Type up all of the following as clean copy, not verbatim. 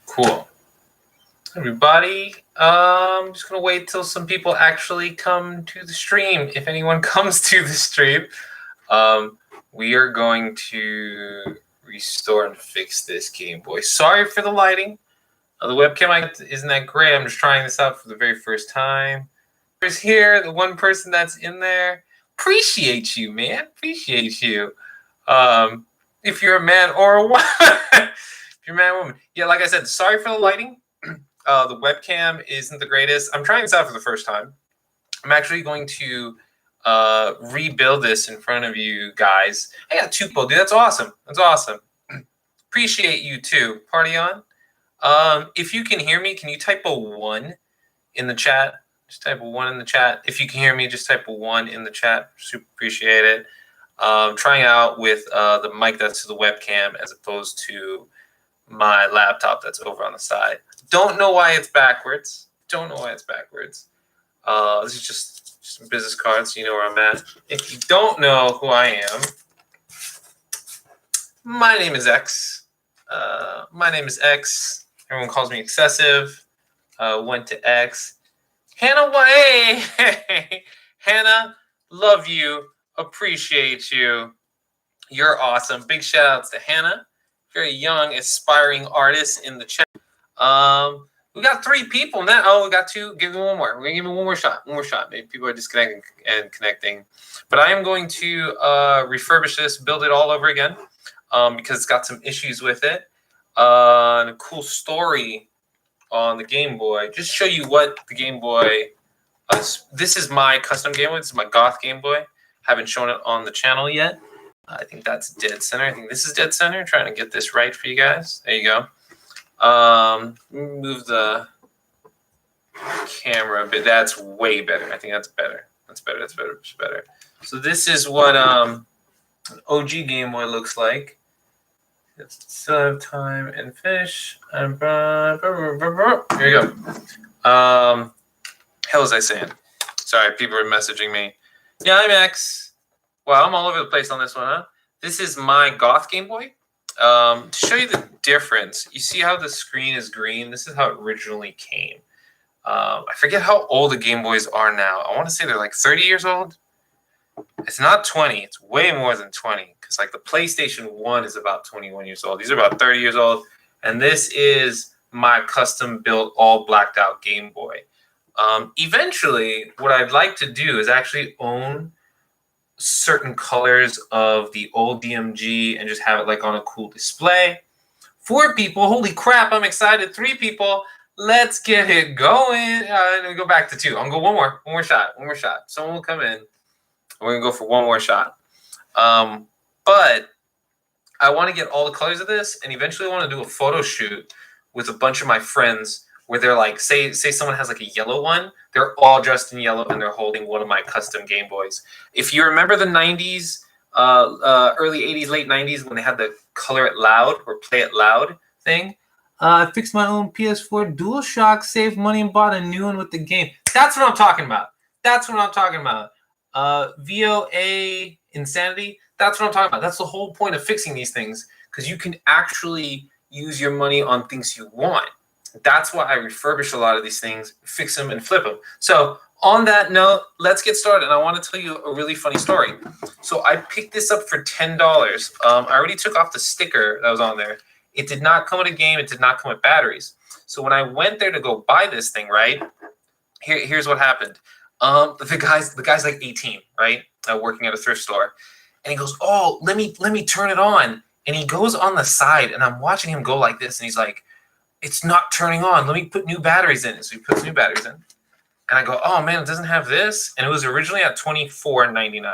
Cool. Everybody, I'm just going to wait till some people actually come to the stream. If anyone comes to the stream, we are going to restore and fix this Game Boy. Sorry for the lighting. The webcam isn't that great. I'm just trying this out for the very first time. Who's here? The one person that's in there. Appreciate you, man. Appreciate you. If you're a man or a woman. If you're a man or a woman. Yeah, like I said, sorry for the lighting. The webcam isn't the greatest. I'm trying this out for the first time. I'm actually going to rebuild this in front of you guys. I got 2 people, dude. That's awesome. That's awesome. Appreciate you too. Party on. If you can hear me, can you type a 1 in the chat? Just type a 1 in the chat. If you can hear me, just type a 1 in the chat. Super appreciate it. Trying out with the mic that's to the webcam as opposed to my laptop that's over on the side. Don't know why it's backwards. Don't know why it's backwards. This is just some business cards, so you know where I'm at. If you don't know who I am, my name is X. My name is X. Everyone calls me excessive. Went to X. Hannah, hey, Hannah, love you, appreciate you. You're awesome. Big shout outs to Hannah, very young, aspiring artist in the chat. We got 3 people now. Oh, we got 2. Give me one more. We're gonna give me one more shot. One more shot. Maybe people are disconnecting and connecting. But I am going to refurbish this, build it all over again, because it's got some issues with it. And a cool story on the Game Boy. Just show you what the Game Boy. This is my custom Game Boy. This is my Goth Game Boy. Haven't shown it on the channel yet. I think that's dead center. I think this is dead center. Trying to get this right for you guys. There you go. Move the camera a bit. That's way better. I think that's better. That's better. That's better. That's better. So this is what an OG Game Boy looks like. Still have time and fish. Here you go. Hell was I saying? Sorry, people are messaging me. Yeah, I'm X. Wow, I'm all over the place on this one, huh? This is my Goth Game Boy. To show you the difference, you see how the screen is green? This is how it originally came. I forget how old the Game Boys are now. I want to say they're like 30 years old. It's not 20. It's way more than 20. Because like the PlayStation 1 is about 21 years old. These are about 30 years old. And this is my custom built all blacked out Game Boy. Eventually, what I'd like to do is actually own certain colors of the old DMG and just have it like on a cool display. 4 people. Holy crap, I'm excited. 3 people. Let's get it going. And we go back to 2. I'm going to go one more shot. One more shot. Someone will come in. We're going to go for one more shot. But I want to get all the colors of this, and eventually I want to do a photo shoot with a bunch of my friends where they're like, say someone has like a yellow one, they're all dressed in yellow and they're holding one of my custom Game Boys. If you remember the 90s, early 80s, late 90s, when they had the color it loud or play it loud thing, I fixed my own PS4 DualShock, saved money and bought a new one with the game. That's what I'm talking about. That's what I'm talking about. VOA Insanity, that's what I'm talking about. That's the whole point of fixing these things, because you can actually use your money on things you want. That's why I refurbish a lot of these things, fix them, and flip them. So on that note, let's get started. And I want to tell you a really funny story. So I picked this up for $10. I already took off the sticker that was on there. It did not come with a game. It did not come with batteries. So when I went there to go buy this thing, right, here's what happened. The guy's like 18, right, working at a thrift store. And he goes, oh, let me turn it on. And he goes on the side, and I'm watching him go like this. And he's like, it's not turning on. Let me put new batteries in. So he puts new batteries in. And I go, oh, man, it doesn't have this. And it was originally at $24.99. And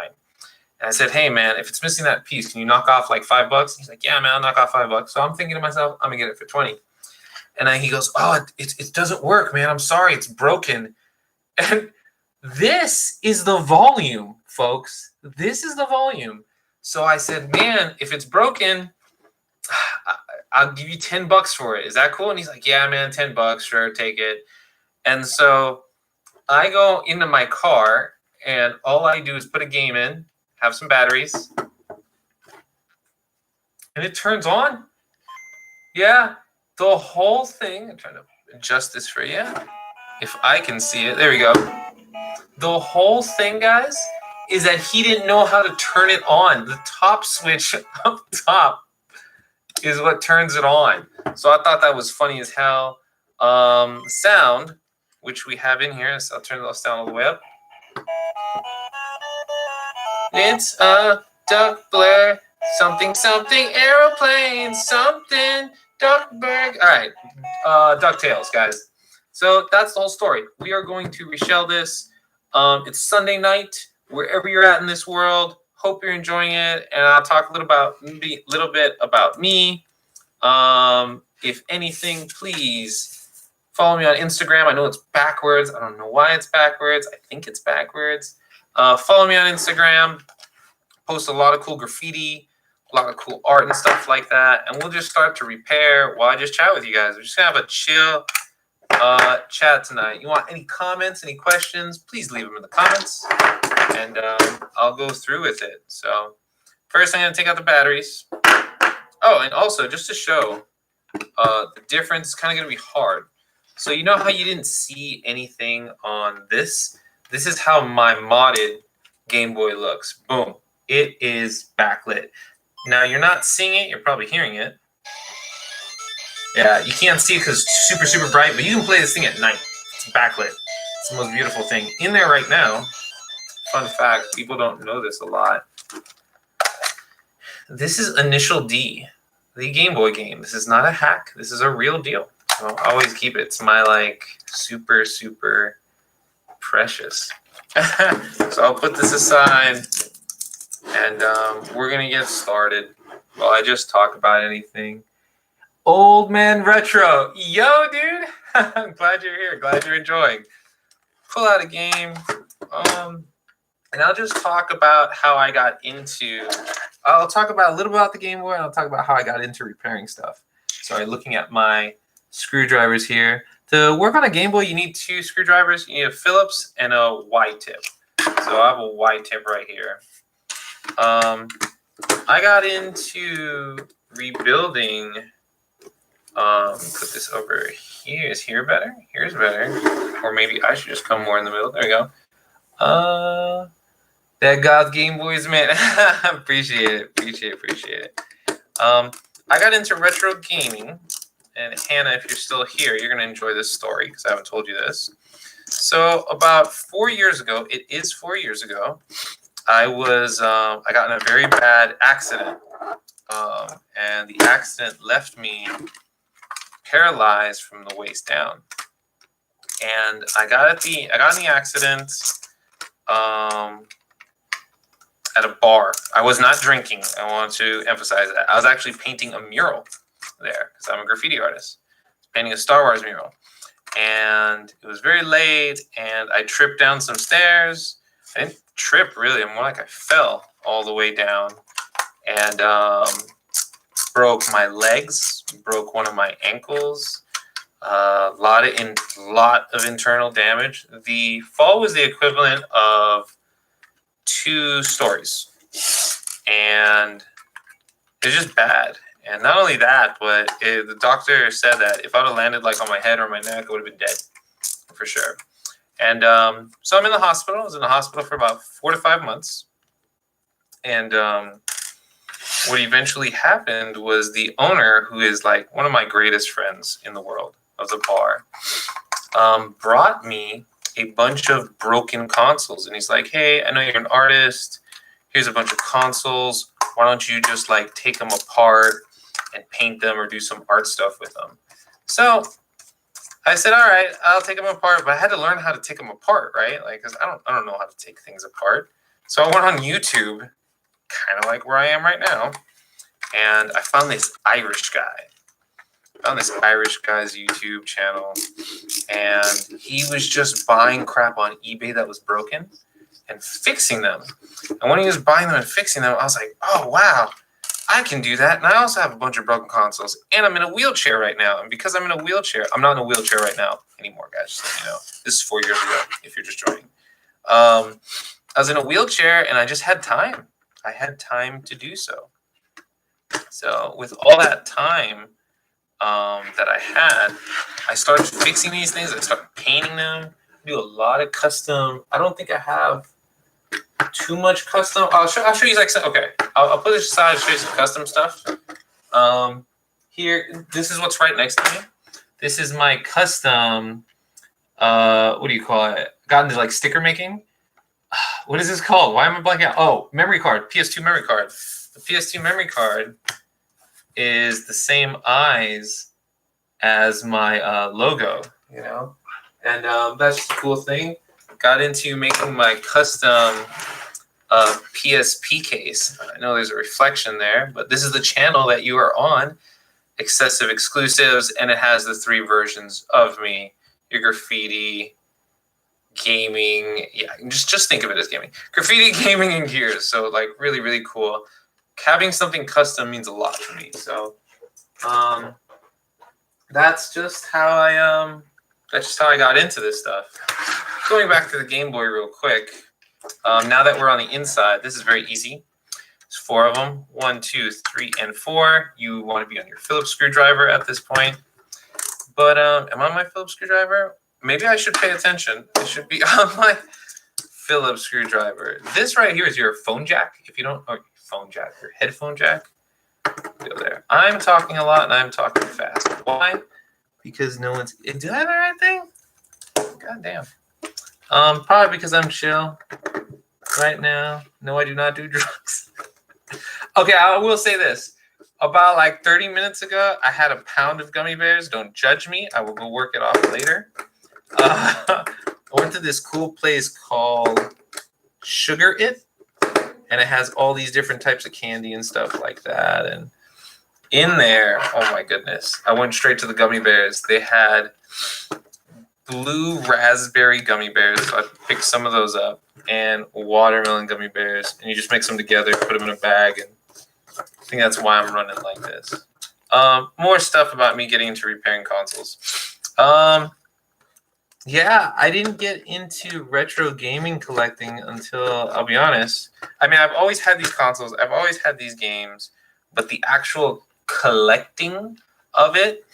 I said, hey, man, if it's missing that piece, can you knock off like $5? He's like, yeah, man, I'll knock off $5. So I'm thinking to myself, I'm going to get it for 20. And then he goes, oh, it doesn't work, man. I'm sorry. It's broken. And this is the volume, folks. This is the volume. So I said, man, if it's broken, I'll give you $10 for it. Is that cool? And he's like, yeah, man, $10. Sure, take it. And so I go into my car, and all I do is put a game in, have some batteries, and it turns on. Yeah, the whole thing. I'm trying to adjust this for you. If I can see it, there we go. The whole thing, guys, is that he didn't know how to turn it on. The top switch up top is what turns it on. So I thought that was funny as hell. Sound, which we have in here, so I'll turn the sound all the way up. It's a duck blur, something, something, aeroplane, something, duckburg. All right, DuckTales, guys. So that's the whole story. We are going to reshell this. It's Sunday night, wherever you're at in this world. Hope you're enjoying it, and I'll talk a little bit about me. If anything, please follow me on Instagram. I know it's backwards. I don't know why it's backwards. I think it's backwards. Follow me on Instagram. Post a lot of cool graffiti, a lot of cool art and stuff like that. And we'll just start to repair while I just chat with you guys. We're just going to have a chill chat tonight. You want any comments, any questions, please leave them in the comments. And I'll go through with it. So first I'm going to take out the batteries. Oh, and also just to show the difference, it's kind of going to be hard. So you know how you didn't see anything on this? This is how my modded Game Boy looks. Boom. It is backlit. Now you're not seeing it, you're probably hearing it. Yeah, you can't see it because it's super, super bright, but you can play this thing at night. It's backlit. It's the most beautiful thing. In there right now, fun fact, people don't know this a lot. This is Initial D, the Game Boy game. This is not a hack. This is a real deal. So I always keep it. It's my like super, super precious. So I'll put this aside. And we're going to get started while I just talk about anything. Old Man Retro. Yo, dude. I'm glad you're here. Glad you're enjoying. Pull out a game. And I'll just talk about how I got into... I'll talk about a little about the Game Boy, and I'll talk about how I got into repairing stuff. Sorry, looking at my screwdrivers here. To work on a Game Boy, you need 2 screwdrivers. You need a Phillips and a Y-tip. So I have a Y-tip right here. I got into rebuilding. Put this over here. Is here better? Here's better. Or maybe I should just come more in the middle. There we go. That God's Game Boys, man. Appreciate it. Appreciate it. I got into retro gaming. And Hannah, if you're still here, you're going to enjoy this story because I haven't told you this. So about 4 years ago, it is 4 years ago, I got in a very bad accident, and the accident left me paralyzed from the waist down. And I got in the accident at a bar. I was not drinking. I want to emphasize that. I was actually painting a mural there because I'm a graffiti artist. Painting a Star Wars mural, and it was very late, and I tripped down some stairs. I didn't trip really, more like I fell all the way down and broke my legs, broke one of my ankles, lot of internal damage. The fall was the equivalent of 2 stories, and it's just bad. And not only that, but the doctor said that if I would have landed like on my head or my neck, I would have been dead for sure. And so I'm in the hospital. I was in the hospital for about 4 to 5 months. And what eventually happened was the owner, who is like one of my greatest friends in the world of the bar, brought me a bunch of broken consoles. And he's like, hey, I know you're an artist. Here's a bunch of consoles. Why don't you just like take them apart and paint them or do some art stuff with them? So I said, all right, I'll take them apart, but I had to learn how to take them apart, right? Like, because I don't know how to take things apart. So I went on YouTube, kind of like where I am right now, and I found this Irish guy. I found this Irish guy's YouTube channel, and he was just buying crap on eBay that was broken and fixing them. And when he was buying them and fixing them, I was like, oh, wow, I can do that. And I also have a bunch of broken consoles. And I'm in a wheelchair right now. And because I'm in a wheelchair, I'm not in a wheelchair right now anymore, guys. Just so you know. This is 4 years ago, if you're just joining. I was in a wheelchair, and I just had time. I had time to do so. So with all that time, that I had, I started fixing these things. I started painting them. Do a lot of custom. I don't think I have too much custom. I'll show you like some. Okay, I'll put this aside and show you some custom stuff. Here, this is what's right next to me. This is my custom. What do you call it? Got into like sticker making. What is this called? Why am I blanking out? Oh, memory card. PS2 memory card. The PS2 memory card is the same eyes as my logo, you know, and that's just a cool thing. Got into making my custom PSP case. I know there's a reflection there, but this is the channel that you are on, excessive exclusives, and it has the 3 versions of me. Your graffiti, gaming, yeah, just think of it as gaming. Graffiti, gaming, and gears. So like really, really cool. Having something custom means a lot to me. So that's just how I got into this stuff. Going back to the Game Boy real quick. Now that we're on the inside, this is very easy. There's 4 of them. 1, 2, 3, and 4. You want to be on your Phillips screwdriver at this point. But am I on my Phillips screwdriver? Maybe I should pay attention. I should be on my Phillips screwdriver. This right here is your phone jack. If you don't, or phone jack, your headphone jack. Go there. I'm talking a lot and I'm talking fast. Why? Because no one's. Do I have the right thing? God damn. Probably because I'm chill right now. No, I do not do drugs. Okay, I will say this. About like 30 minutes ago, I had a pound of gummy bears. Don't judge me. I will go work it off later. I went to this cool place called Sugar It, and it has all these different types of candy and stuff like that. And in there, oh my goodness, I went straight to the gummy bears. They had blue raspberry gummy bears, so I picked some of those up, and watermelon gummy bears, and you just mix them together, put them in a bag, and I think that's why I'm running like this. More stuff about me getting into repairing consoles. Yeah, I didn't get into retro gaming collecting until, I'll be honest. I mean, I've always had these consoles. I've always had these games. But the actual collecting of it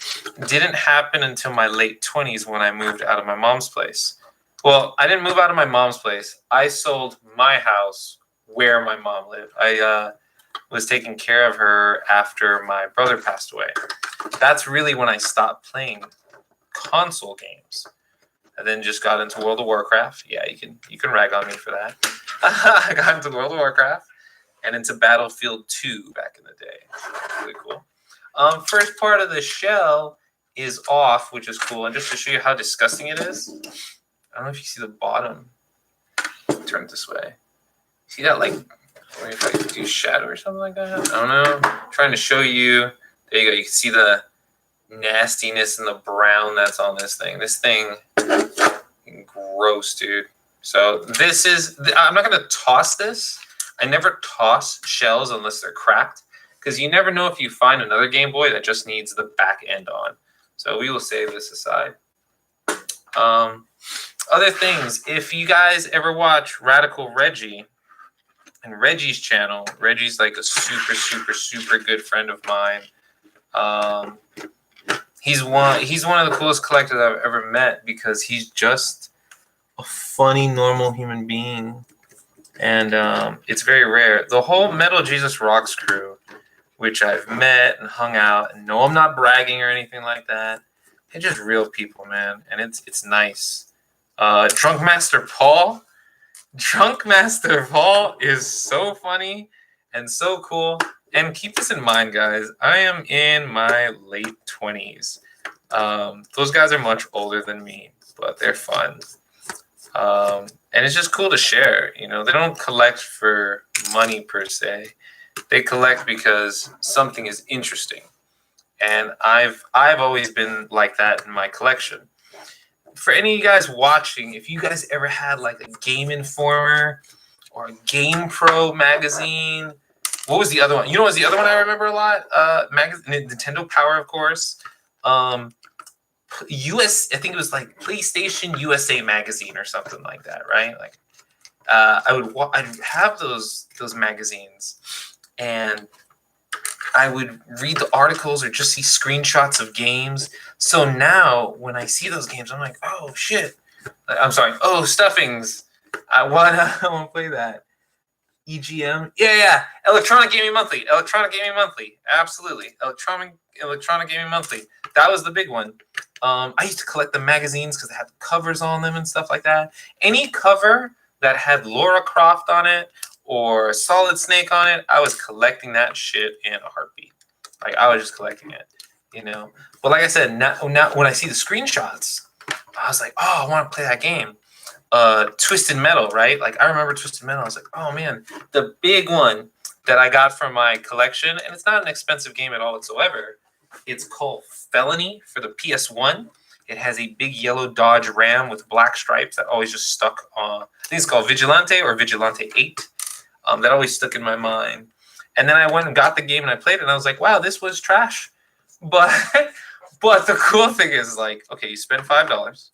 didn't happen until my late 20s when I moved out of my mom's place. Well, I didn't move out of my mom's place. I sold my house where my mom lived. I was taking care of her after my brother passed away. That's really when I stopped playing console games. I then just got into World of Warcraft. Yeah, you can rag on me for that. I got into World of Warcraft and into Battlefield 2 back in the day. Really cool. First part of the shell is off, which is cool. And just to show you how disgusting it is, I don't know if you see the bottom. Turn it this way. See that, like, if I do shadow or something like that? I don't know. I'm trying to show you. There you go. You can see the nastiness and the brown that's on this thing. This thing, gross, dude. So this is, I'm not going to toss this. I never toss shells unless they're cracked, because you never know if you find another Game Boy that just needs the back end on. So we will save this aside. Other things, if you guys ever watch Radical Reggie and Reggie's channel, Reggie's like a super, super, super good friend of mine. He's one of the coolest collectors I've ever met, because he's just a funny, normal human being. And it's very rare. The whole Metal Jesus Rocks crew, which I've met and hung out, and no, I'm not bragging or anything like that. They're just real people, man, and it's nice. Drunk Master Paul is so funny and so cool. And keep this in mind, guys. I am in my late 20s. Those guys are much older than me, but they're fun. And it's just cool to share. You know, they don't collect for money per se. They collect because something is interesting. And I've always been like that in my collection. For any of you guys watching, if you guys ever had like a Game Informer or a Game Pro magazine, what was the other one? You know what was the other one I remember a lot? Nintendo Power, of course. I think it was like PlayStation USA magazine or something like that, right? Like, I'd have those magazines, and I would read the articles or just see screenshots of games. So now when I see those games, I'm like, oh shit. I'm sorry. Oh, stuffings. I wanna play that. EGM. Yeah. Electronic Gaming Monthly. Absolutely. Electronic Gaming Monthly. That was the big one. I used to collect the magazines because they had the covers on them and stuff like that. Any cover that had Lara Croft on it or Solid Snake on it, I was collecting that shit in a heartbeat. Like I was just collecting it, you know. But like I said, now when I see the screenshots, I was like, oh, I want to play that game. Twisted Metal, right? Like I remember Twisted Metal. I was like, oh man, the big one that I got from my collection, and it's not an expensive game at all whatsoever. It's called Felony for the PS1. It has a big yellow Dodge Ram with black stripes that always just stuck on. I think it's called Vigilante or Vigilante 8. That always stuck in my mind. And then I went and got the game and I played it and I was like, wow, this was trash. But but the cool thing is like, okay, you spend $5,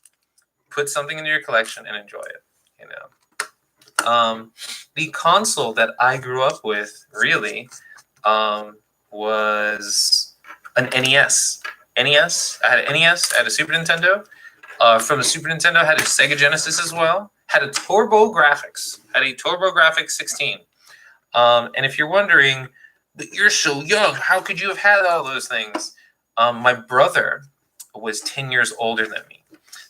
put something into your collection and enjoy it, you know. The console that I grew up with really was an NES. NES. I had an NES. I had a Super Nintendo. From the Super Nintendo, I had a Sega Genesis as well. Had a Turbo Graphics. Had a Turbo Graphics 16. And if you're wondering, but you're so young, how could you have had all those things? My brother was 10 years older than me.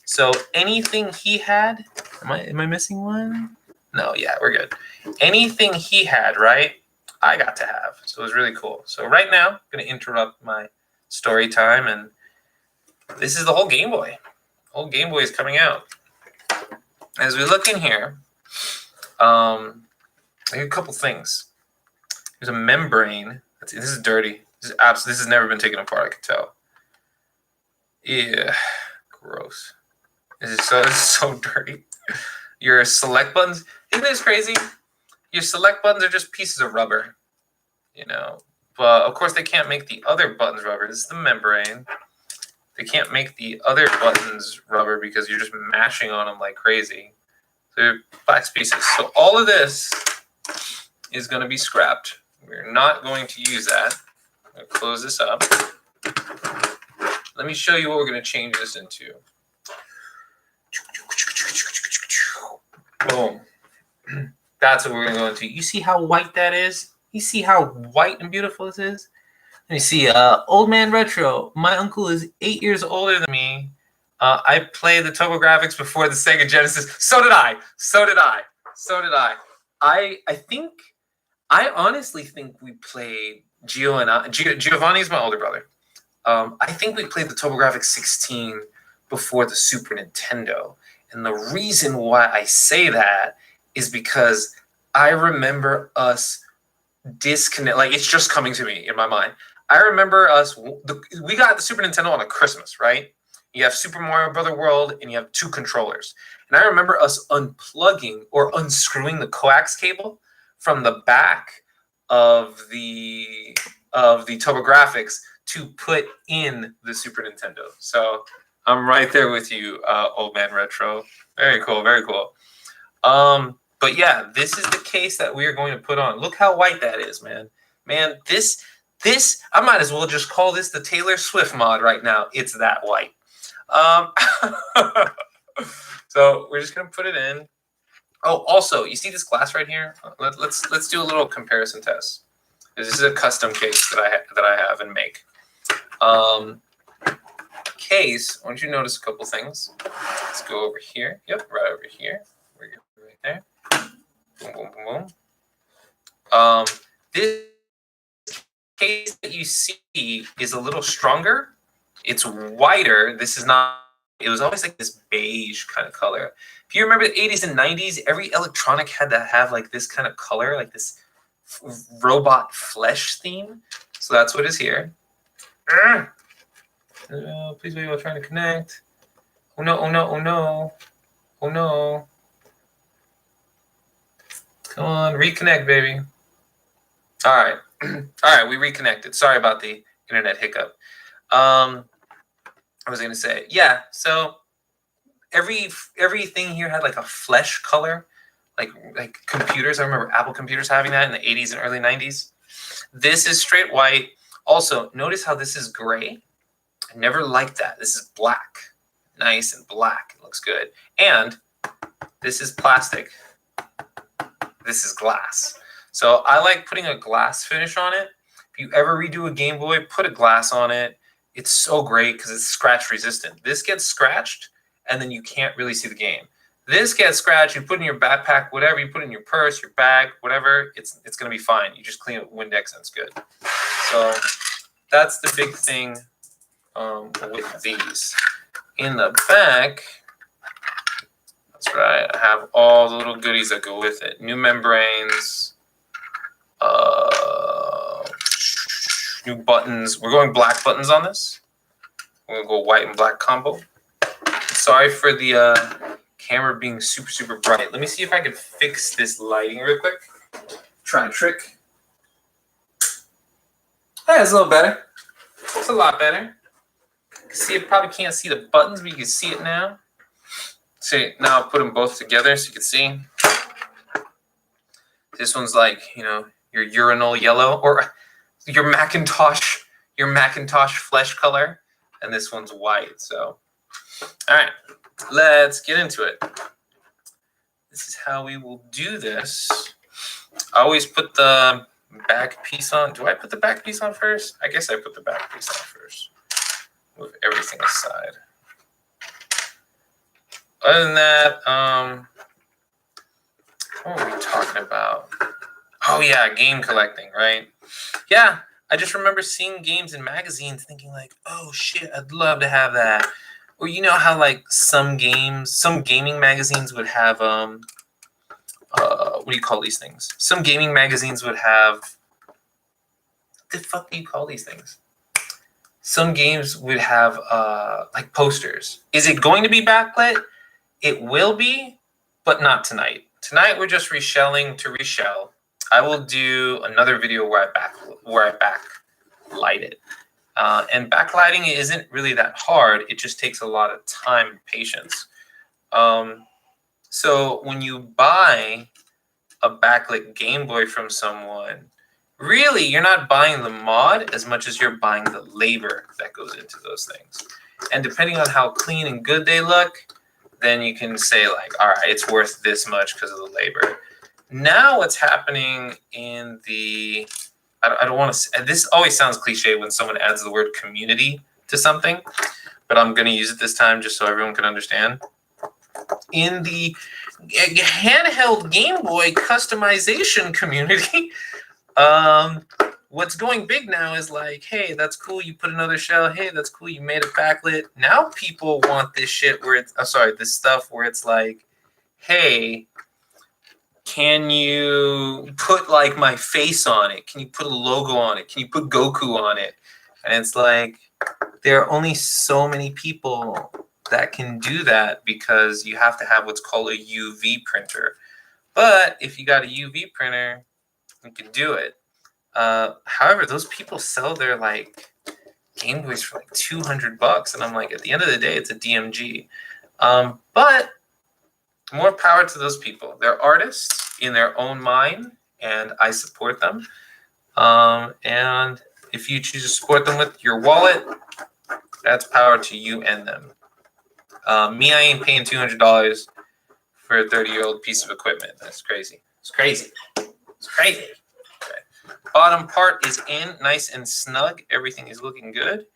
So anything he had, am I missing one? No, yeah, we're good. Anything he had, right, I got to have. So it was really cool. So right now, I'm going to interrupt my story time, and this is the whole Game Boy. The whole Game Boy is coming out. As we look in here, a couple things. There's a membrane. This is dirty. This has never been taken apart, I can tell. Yeah, gross. This is so dirty. Your select buttons, isn't this crazy? Your select buttons are just pieces of rubber, you know. But of course they can't make the other buttons rubber. This is the membrane. They can't make the other buttons rubber because you're just mashing on them like crazy. So they're wax pieces. So all of this is going to be scrapped. We're not going to use that. I'm going to close this up. Let me show you what we're going to change this into. Boom. That's what we're going to go into. You see how white that is? You see how white and beautiful this is? Let me see. Old Man Retro. My uncle is 8 years older than me. I played the TurboGrafx before the Sega Genesis. So did I. I honestly think we played Giovanni's my older brother. I think we played the TurboGrafx 16 before the Super Nintendo. And the reason why I say that is because I remember us disconnect. Like, it's just coming to me in my mind. I remember we got the Super Nintendo on a Christmas, right? You have Super Mario Brother World, and you have 2 controllers. And I remember us unplugging or unscrewing the coax cable from the back of the TurboGrafx to put in the Super Nintendo. So I'm right there with you, Old Man Retro. Very cool, very cool. But yeah, this is the case that we are going to put on. Look how white that is, man. Man, this, I might as well just call this the Taylor Swift mod right now. It's that white. So we're just going to put it in. Oh, also, you see this glass right here? Let's do a little comparison test. This is a custom case that I have and make. Case, I want you to notice a couple things. Let's go over here. Yep, right over here. We're right there. Boom, boom, boom, boom. This case that you see is a little stronger. It's whiter. This is not. It was always like this beige kind of color. If you remember the 80s and 90s, every electronic had to have like this kind of color, like this robot flesh theme. So that's what is here. Please wait while trying to connect. Oh no, oh no, oh no. Oh no. Come on, reconnect, baby. All right. All right, we reconnected. Sorry about the internet hiccup. I was going to say, yeah, so everything here had like a flesh color, like computers. I remember Apple computers having that in the 80s and early 90s. This is straight white. Also, notice how this is gray. I never liked that. This is black. Nice and black. It looks good. And this is plastic. This is glass. So I like putting a glass finish on it. If you ever redo a Game Boy, put a glass on it. It's so great because it's scratch resistant. This gets scratched and then you can't really see the game. This gets scratched, you put in your backpack, whatever, you put in your purse, your bag, whatever, it's going to be fine. You just clean it with Windex and it's good. So that's the big thing with these. In the back, that's right, I have all the little goodies that go with it. New membranes, new buttons. We're going black buttons on this. We're going to go white and black combo. Sorry for the camera being super, super bright. Let me see if I can fix this lighting real quick. Try a trick. Hey, it's a little better. It's a lot better. See, you probably can't see the buttons, but you can see it now. See, now I'll put them both together so you can see. This one's like, you know, your urinal yellow or your Macintosh flesh color, and this one's white. So, all right, let's get into it. This is how we will do this. I always put the back piece on. Do I put the back piece on first? I guess I put the back piece on first. Move everything aside. Other than that, what were we talking about? Oh yeah, game collecting, right? Yeah, I just remember seeing games in magazines thinking like, oh shit, I'd love to have that. Or you know how like some gaming magazines would have what do you call these things? Some gaming magazines would have, what the fuck do you call these things? Some games would have like posters. Is it going to be backlit? It will be, but not tonight. Tonight we're just reshelling to reshell. I will do another video where I backlight it. And backlighting isn't really that hard. It just takes a lot of time and patience. So when you buy a backlit Game Boy from someone, really you're not buying the mod as much as you're buying the labor that goes into those things. And depending on how clean and good they look, then you can say like, all right, it's worth this much because of the labor. Now what's happening in the, I don't want to, this always sounds cliche when someone adds the word community to something, but I'm going to use it this time just so everyone can understand. In the handheld Game Boy customization community, what's going big now is like, hey, that's cool, you put another shell. Hey, that's cool, you made it backlit. Now people want this shit where it's, this stuff where it's like, hey, can you put like my face on it? Can you put a logo on it? Can you put Goku on it? And it's like, there are only so many people that can do that because you have to have what's called a UV printer. But if you got a UV printer, you can do it. However, those people sell their like Game Boys for like $200, and I'm like, at the end of the day, it's a DMG. But more power to those people. They're artists in their own mind, and I support them. And if you choose to support them with your wallet, that's power to you and them. Me, I ain't paying $200 for a 30-year-old piece of equipment. That's crazy. It's crazy. It's crazy. Okay. Bottom part is in, nice and snug. Everything is looking good.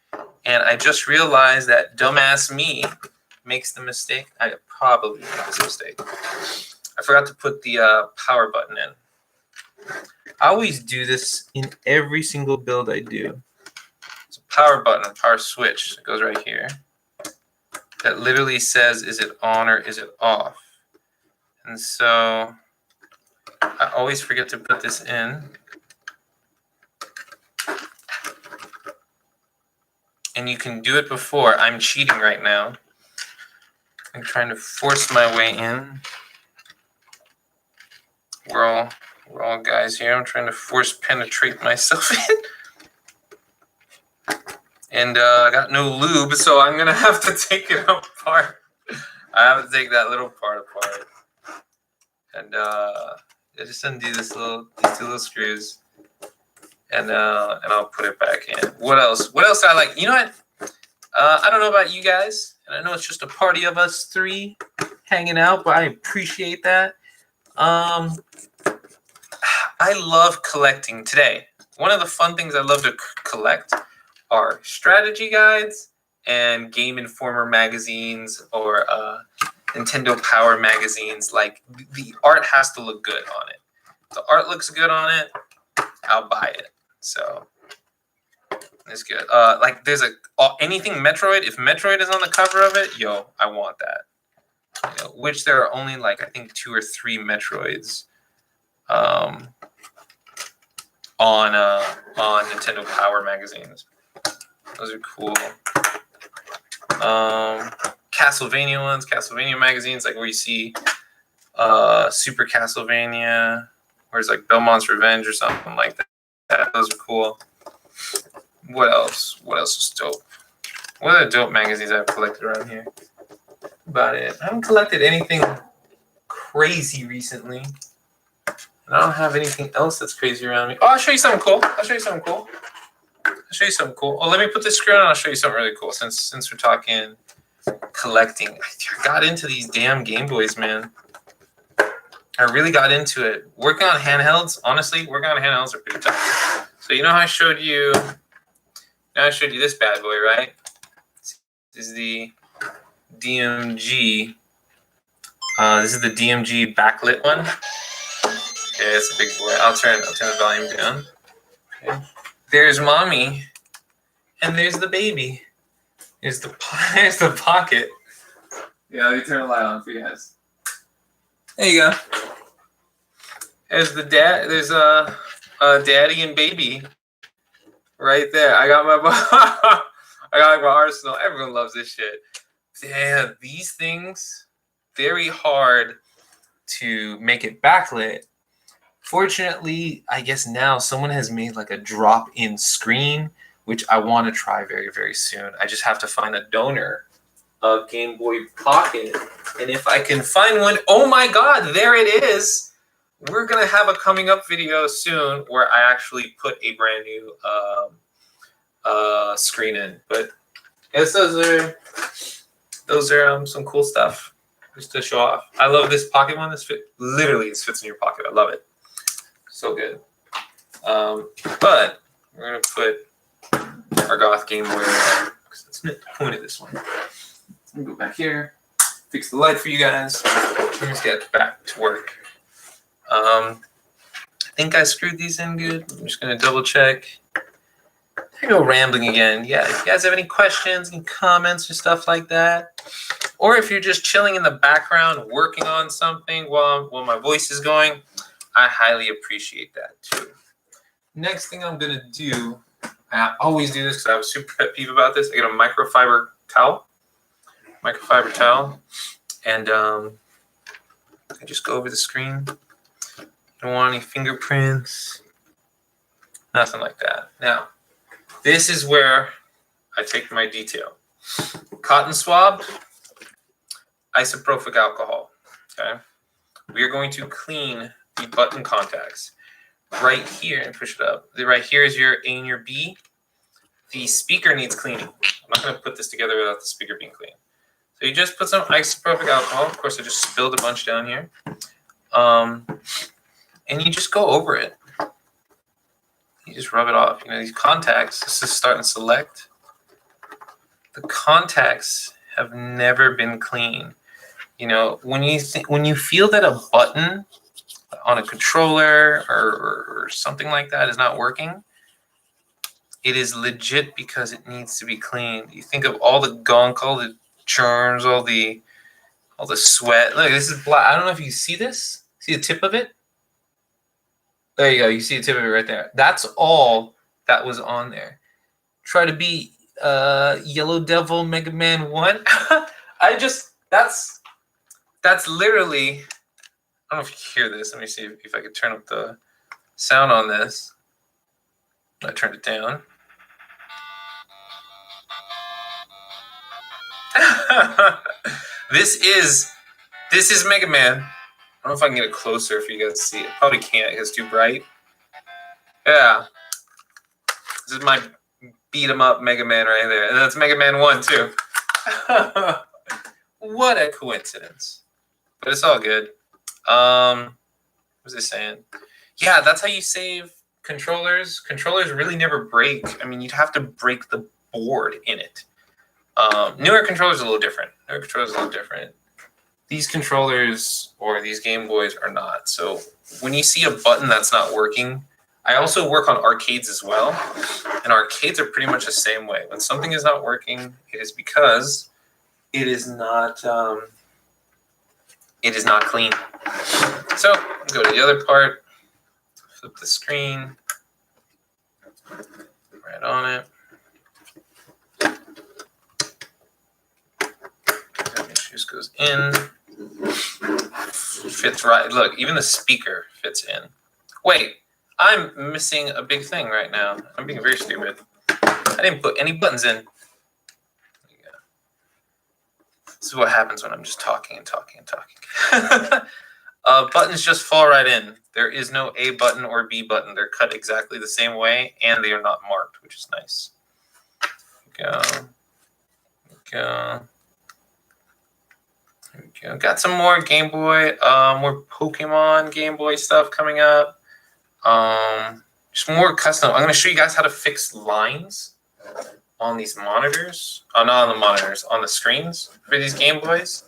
And I just realized that dumbass me makes the mistake. I probably made this mistake. I forgot to put the power button in. I always do this in every single build I do. It's a power button, a power switch. It goes right here. That literally says, is it on or is it off? And so I always forget to put this in. And you can do it before. I'm cheating right now. I'm trying to force my way in. We're all guys here. I'm trying to force penetrate myself in. And I got no lube, so I'm gonna have to take it apart. I have to take that little part apart. And I just undo these two little screws. and I'll put it back in. What else? What else I like? You know what? I don't know about you guys, and I know it's just a party of us three hanging out, but I appreciate that. I love collecting today. One of the fun things I love to collect are strategy guides and Game Informer magazines or Nintendo Power magazines. Like, the art has to look good on it. If the art looks good on it, I'll buy it. So it's good. Like, there's anything Metroid. If Metroid is on the cover of it, yo, I want that. You know, which there are only like I think 2 or 3 Metroids on Nintendo Power magazines. Those are cool. Castlevania magazines, like where you see Super Castlevania, where it's like Belmont's Revenge or something like that. Those are cool. What else? What else is dope? What are the dope magazines I've collected around here? About it. I haven't collected anything crazy recently. And I don't have anything else that's crazy around me. Oh, I'll show you something cool. Oh, let me put this screen on. I'll show you something really cool. Since we're talking collecting, I got into these damn Game Boys, man. I really got into it. Working on handhelds, honestly, are pretty tough. So you know how I showed you this bad boy, right? This is the DMG. This is the DMG backlit one. Okay, it's a big boy. I'll turn the volume down. Okay. There's mommy, and there's the baby. There's the pocket. Yeah, let me turn the light on for you guys. There you go. There's the dad. There's daddy and baby right there. I got my arsenal. Everyone loves this shit. Damn, these things, very hard to make it backlit. Fortunately, I guess now someone has made like a drop-in screen, which I want to try very, very soon. I just have to find a donor of Game Boy Pocket. And if I can find one, oh my God, there it is. We're going to have a coming up video soon where I actually put a brand new screen in. But yes, those are some cool stuff just to show off. I love this pocket one. This fits in your pocket. I love it. So good. But we're going to put our Goth Game Boy because that's not the point of this one. Let me go back here, fix the light for you guys. Let's get back to work. I think I screwed these in good. I'm just going to double check. I go rambling again. Yeah, if you guys have any questions, any comments or stuff like that, or if you're just chilling in the background working on something while my voice is going, I highly appreciate that too. Next thing I'm going to do, I always do this because I was super pet peeve about this. I get a microfiber towel, and I just go over the screen. Don't want any fingerprints, nothing like that. Now, this is where I take my detail. Cotton swab, isopropyl alcohol. Okay, we are going to clean the button contacts. Right here, and push it up. Right here is your A and your B. The speaker needs cleaning. I'm not going to put this together without the speaker being clean. So you just put some isopropyl alcohol. Of course, I just spilled a bunch down here. And you just go over it. You just rub it off. You know, these contacts, this is start and select. The contacts have never been clean. You know, when you feel that a button on a controller or something like that is not working, it is legit because it needs to be cleaned. You think of all the gunk, all the germs, all the sweat. Look, this is black. I don't know if you see this. See the tip of it? There you go. You see the tip of it right there. That's all that was on there. Try to be Yellow Devil Mega Man 1. That's literally, I don't know if you hear this. Let me see if I could turn up the sound on this. I turned it down. This is Mega Man. I don't know if I can get it closer for you guys to see it. Probably can't. It's too bright. Yeah. This is my beat 'em up Mega Man right there. And that's Mega Man 1 too. What a coincidence. But it's all good. What was I saying? Yeah, that's how you save controllers. Controllers really never break. I mean, you'd have to break the board in it. Newer controllers are a little different. These controllers or these Game Boys are not. So when you see a button that's not working, I also work on arcades as well. And arcades are pretty much the same way. When something is not working, it is because it is not clean. So go to the other part, flip the screen, right on it. Make sure this goes in. Fits right. Look, even the speaker fits in. Wait, I'm missing a big thing right now. I'm being very stupid. I didn't put any buttons in. This is what happens when I'm just talking and talking and talking. Buttons just fall right in. There is no A button or B button. They're cut exactly the same way, and they are not marked, which is nice. There we go. There we go. Got some more Game Boy, more Pokemon Game Boy stuff coming up. Just more custom. I'm going to show you guys how to fix lines on these monitors. Not on the monitors, on the screens for these Game Boys.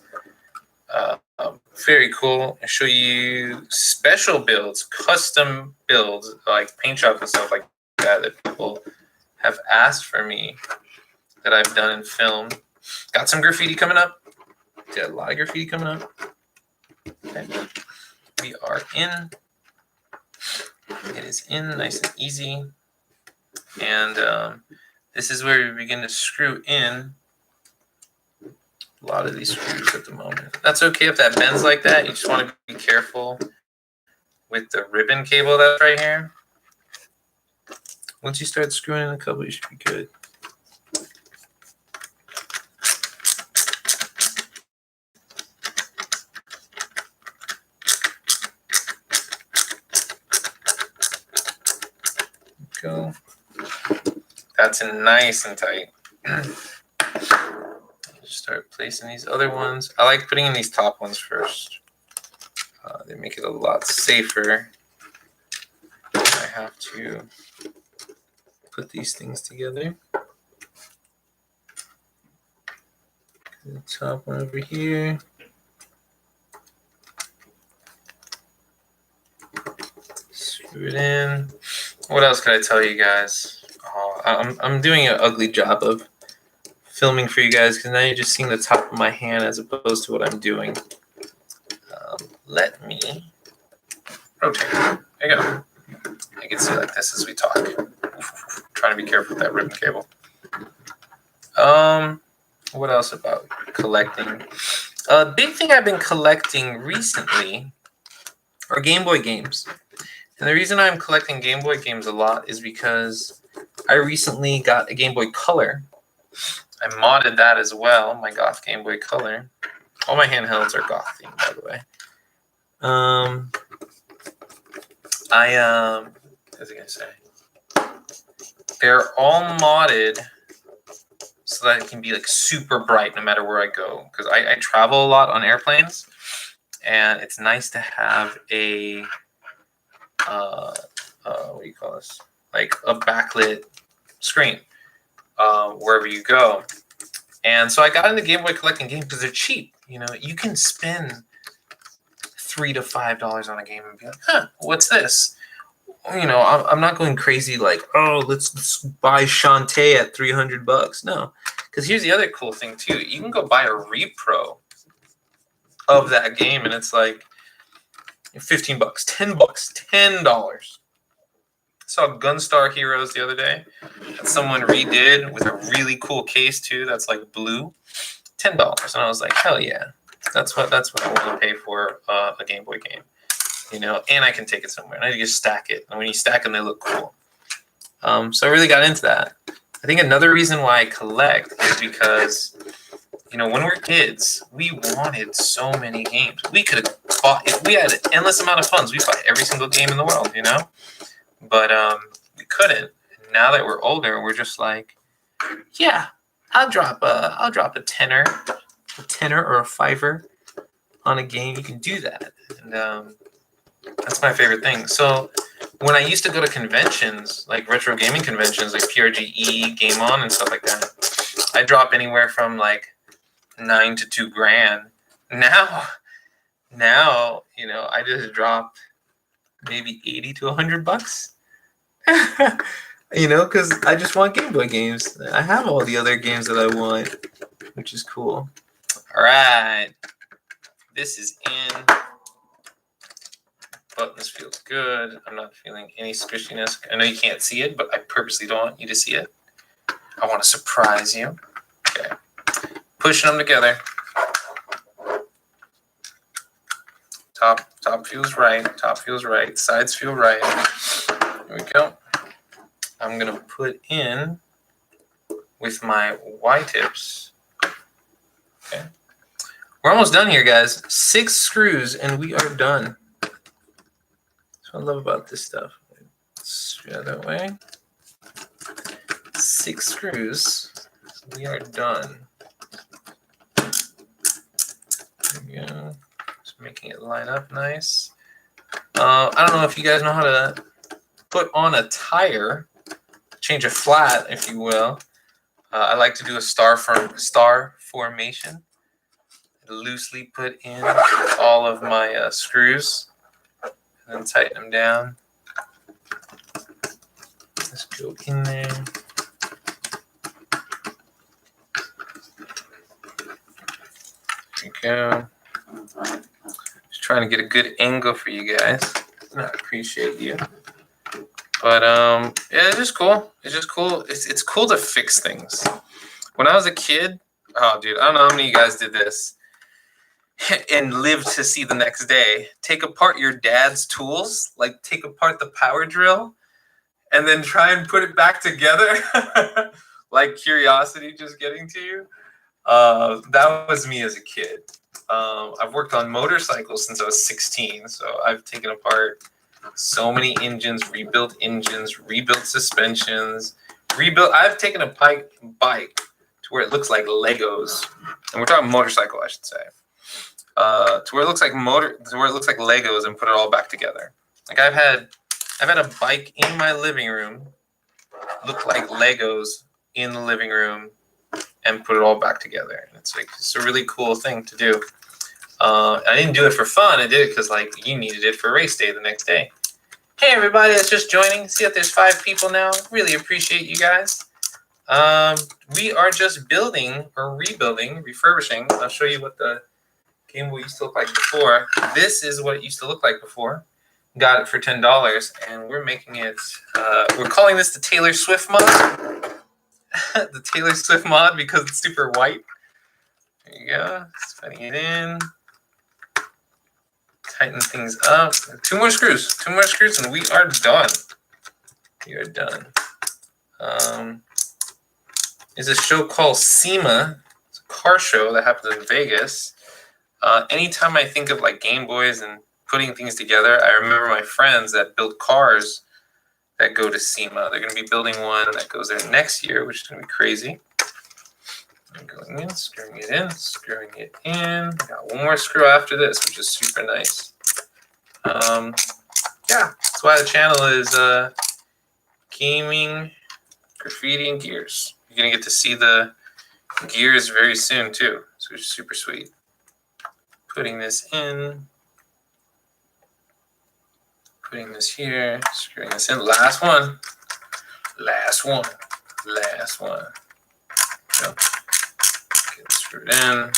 Very cool. I'll show you special builds, custom builds, like paint jobs and stuff like that people have asked for me that I've done and filmed. Got some graffiti coming up. Got a lot of graffiti coming up. Okay. We are in. It is in nice and easy. And this is where we begin to screw in a lot of these screws at the moment. That's okay if that bends like that. You just want to be careful with the ribbon cable that's right here. Once you start screwing in a couple, you should be good. Go. That's nice and tight. Start placing these other ones. I like putting in these top ones first. They make it a lot safer. I have to put these things together. The top one over here. Screw it in. What else can I tell you guys? I'm doing an ugly job of filming for you guys because now you're just seeing the top of my hand as opposed to what I'm doing. Let me rotate. There you go. I can see like this as we talk. Trying to be careful with that ribbon cable. What else about collecting? A big thing I've been collecting recently are Game Boy games. And the reason I'm collecting Game Boy games a lot is because I recently got a Game Boy Color. I modded that as well, my Goth Game Boy Color. All my handhelds are Goth themed, by the way. What was I gonna say? They're all modded so that it can be like super bright no matter where I go. Because I travel a lot on airplanes, and it's nice to have a what do you call this? Like a backlit screen wherever you go. And so I got into Game Boy collecting games because they're cheap. You know, you can spend $3 to $5 on a game and be like, huh, what's this? You know, I'm not going crazy like, oh, let's buy Shantae at $300. No, because here's the other cool thing too. You can go buy a repro of that game, and it's like $15, $10, $10. Saw Gunstar Heroes the other day that someone redid with a really cool case too. That's like blue, $10, and I was like, hell yeah, that's what I want to pay for a Game Boy game, you know. And I can take it somewhere, and I can just stack it. And when you stack them, they look cool. So I really got into that. I think another reason why I collect is because, you know, when we were kids, we wanted so many games. We could have bought, if we had an endless amount of funds, we'd buy every single game in the world, you know. But we couldn't. now that we're older, we're just like, yeah, I'll drop a tenner or a fiver on a game. You can do that, and that's my favorite thing. So when I used to go to conventions, like retro gaming conventions, like PRGE, Game On, and stuff like that, I drop anywhere from like $9 to $2,000. Now, I just drop maybe $80 to $100. Because I just want Game Boy games. I have all the other games that I want, which is cool. All right, this is in. Buttons feels good. I'm not feeling any squishiness. I know you can't see it, but I purposely don't want you to see it. I want to surprise you. Okay. Pushing them together. Top feels right. Top feels right. Sides feel right. Here we go. I'm going to put in with my Y-tips. Okay. We're almost done here, guys. 6 screws, and we are done. I love about this stuff. Screw that away. 6 screws. We are done. There we go. Just making it line up nice. I don't know if you guys know how to put on a tire, change a flat, if you will. I like to do a star formation. Loosely put in all of my screws. And then tighten them down. Let's go in there. There we go. Just trying to get a good angle for you guys. I appreciate you. But yeah, it's just cool. It's just cool. It's cool to fix things. When I was a kid, oh dude, I don't know how many of you guys did this and lived to see the next day. Take apart your dad's tools, like take apart the power drill, and then try and put it back together. Like curiosity just getting to you. That was me as a kid. I've worked on motorcycles since I was 16, so I've taken apart so many engines, rebuilt suspensions, I've taken a bike to where it looks like Legos, and we're talking motorcycle, I should say. To where it looks like Legos, and put it all back together. Like I've had a bike in my living room look like Legos in the living room and put it all back together. And it's a really cool thing to do. I didn't do it for fun. I did it because you needed it for race day the next day. Hey everybody that's just joining. See that there's 5 people now. Really appreciate you guys. We are just building or refurbishing. I'll show you what the Game Boy used to look like before. This is what it used to look like before. Got it for $10, and we're making it. We're calling this the Taylor Swift mod. The Taylor Swift mod because it's super white. There you go. Just putting it in. Tighten things up. 2 more screws. 2 more screws, and we are done. We are done. There's a show called SEMA. It's a car show that happens in Vegas. Anytime I think of Game Boys and putting things together, I remember my friends that build cars that go to SEMA. They're going to be building one that goes there next year, which is going to be crazy. I'm going in, screwing it in, screwing it in. Got 1 more screw after this, which is super nice. Yeah, that's why the channel is gaming, graffiti, and gears. You're going to get to see the gears very soon, too, so it's super sweet. Putting this in. Putting this here, screwing this in. Last one. Last one. Last one. Go. Get it screwed in.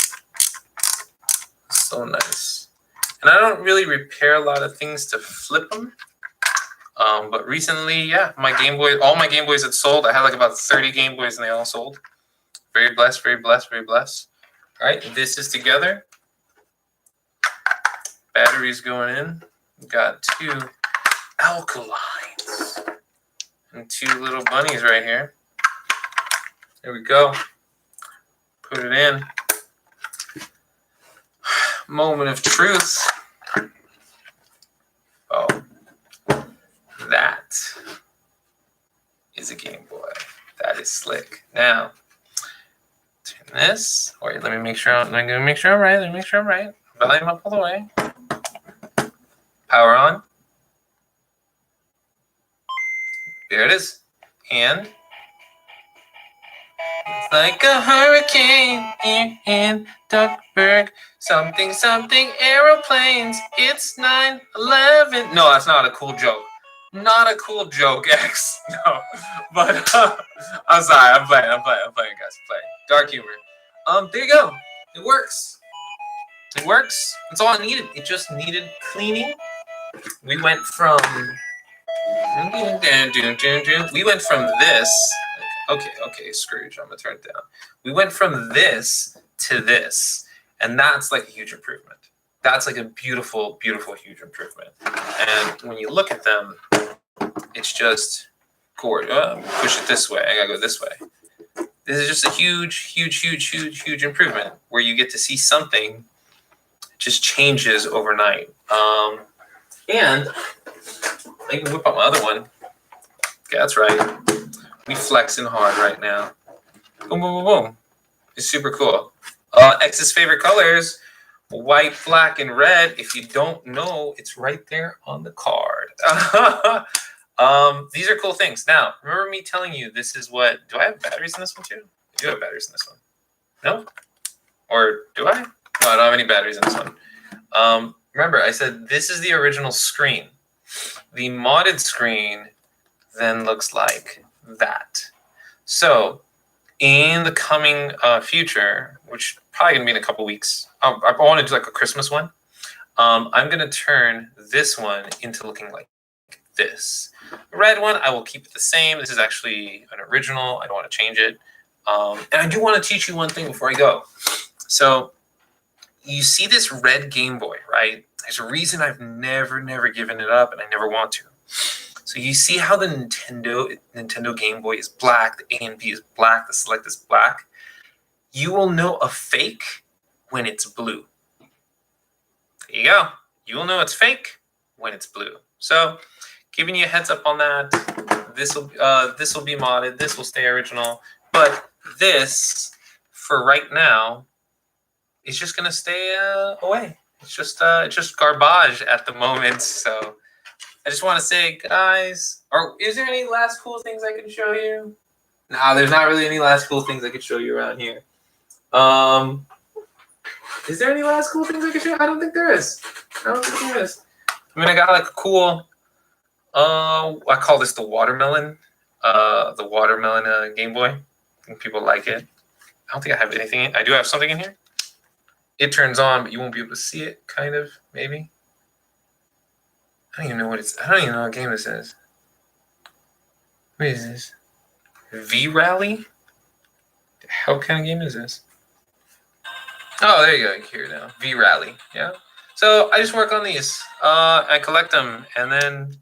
So nice. And I don't really repair a lot of things to flip them. But recently, yeah, all my Game Boys had sold. I had about 30 Game Boys and they all sold. Very blessed, very blessed, very blessed. All right, this is together. Batteries going in. We've got 2 alkalines and 2 little bunnies right here. There we go. Put it in. Moment of truth. Oh, that is a Game is slick. Now, turn this. Wait, let me make sure. I'm going to make sure I'm right. Let me make sure I'm right. Volume up all the way. Power on. There it is. And it's like a hurricane in Duckburg. Something, something, aeroplanes. It's 9/11. No, that's not a cool joke. Not a cool joke, X. No. But I'm sorry. I'm playing, guys. I'm playing. Dark humor. There you go. It works. It works. That's all I needed. It just needed cleaning. We went from this. Okay, Scrooge, I'm gonna turn it down. We went from this to this, and that's like a huge improvement. That's like a beautiful, beautiful, huge improvement. And when you look at them, it's just gorgeous. Push it this way. I gotta go this way. This is just a huge, huge, huge, huge, huge improvement where you get to see something just changes overnight. And I can whip up my other one. Okay, that's right. We flexing hard right now. Boom, boom, boom, boom. It's super cool. X's favorite colors, white, black, and red. If you don't know, it's right there on the card. These are cool things. Now, remember me telling you this is what... Do I have batteries in this one too? I do have batteries in this one. No? Or do I? No, I don't have any batteries in this one. Remember, I said this is the original screen. The modded screen then looks like that. So in the coming future, which probably going to be in a couple weeks, I want to do like a Christmas one. I'm going to turn this one into looking like this. The red one, I will keep it the same. This is actually an original. I don't want to change it. And I do want to teach you one thing before I go. So you see this red Game Boy, right? There's a reason I've never given it up, and I never want to. So you see how the Nintendo Game Boy is black, the A and B is black, the Select is black. You will know a fake when it's blue. There you go. You will know it's fake when it's blue. So giving you a heads up on that. This will be modded. This will stay original. But this, for right now, is just gonna stay away. It's just garbage at the moment. So I just want to say, guys, is there any last cool things I can show you? No, there's not really any last cool things I could show you around here. Is there any last cool things I can show you? I don't think there is. I mean, I got like a cool, I call this the watermelon Game Boy. I think people like it. I don't think I have anything. I do have something in here. It turns on, but you won't be able to see it, kind of, maybe. I don't even know what game this is. What is this? V-Rally? The hell kind of game is this? Oh, there you go. You can hear it now. V-Rally. Yeah. So I just work on these. I collect them and then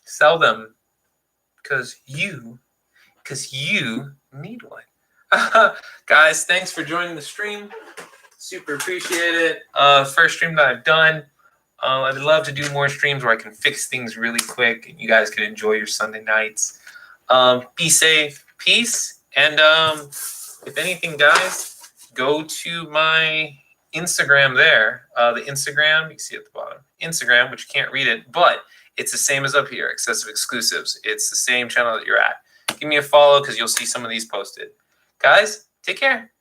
sell them because you need one. Guys, thanks for joining the stream. Super appreciate it. First stream that I've done. I'd love to do more streams where I can fix things really quick and you guys can enjoy your Sunday nights. Be safe. Peace. And if anything, guys, go to my Instagram there. The Instagram, you can see at the bottom. Instagram, which you can't read it, but it's the same as up here, Excessive Exclusives. It's the same channel that you're at. Give me a follow because you'll see some of these posted. Guys, take care.